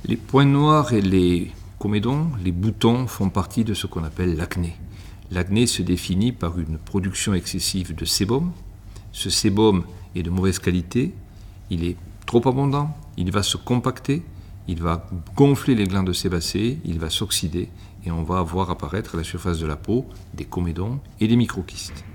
Les points noirs et les comédons, les boutons, font partie de ce qu'on appelle l'acné. L'acné se définit par une production excessive de sébum. Ce sébum est de mauvaise qualité, il est trop abondant, il va se compacter, il va gonfler les glandes sébacées, il va s'oxyder et on va voir apparaître à la surface de la peau des comédons et des microkystes.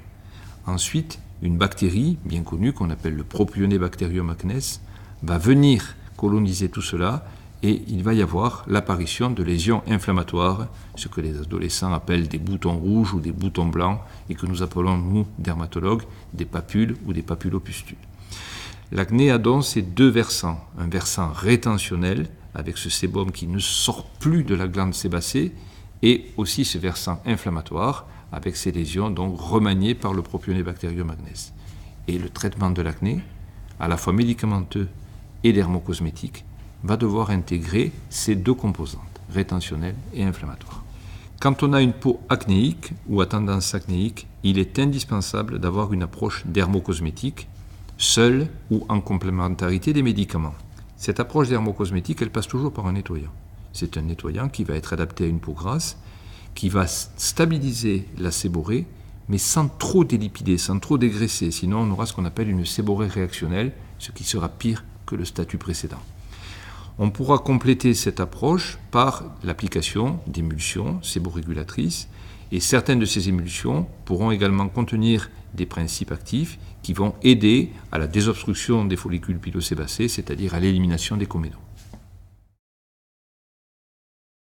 Ensuite, une bactérie bien connue qu'on appelle le Propionibacterium acnes va venir coloniser tout cela et il va y avoir l'apparition de lésions inflammatoires, ce que les adolescents appellent des boutons rouges ou des boutons blancs et que nous appelons, nous, dermatologues, des papules ou des papulopustules. L'acné a donc ces deux versants, un versant rétentionnel avec ce sébum qui ne sort plus de la glande sébacée et aussi ce versant inflammatoire avec ces lésions donc remaniées par le Propionibacterium acnes. Et le traitement de l'acné, à la fois médicamenteux et dermocosmétique, va devoir intégrer ces deux composantes, rétentionnelle et inflammatoire. Quand on a une peau acnéique ou à tendance acnéique, il est indispensable d'avoir une approche dermocosmétique, seule ou en complémentarité des médicaments. Cette approche dermocosmétique, elle passe toujours par un nettoyant. C'est un nettoyant qui va être adapté à une peau grasse, qui va stabiliser la séborrhée, mais sans trop délipider, sans trop dégraisser. Sinon, on aura ce qu'on appelle une séborrhée réactionnelle, ce qui sera pire que le statut précédent. On pourra compléter cette approche par l'application d'émulsions séborrégulatrices et certaines de ces émulsions pourront également contenir des principes actifs qui vont aider à la désobstruction des follicules pilosébacés, c'est-à-dire à l'élimination des comédons.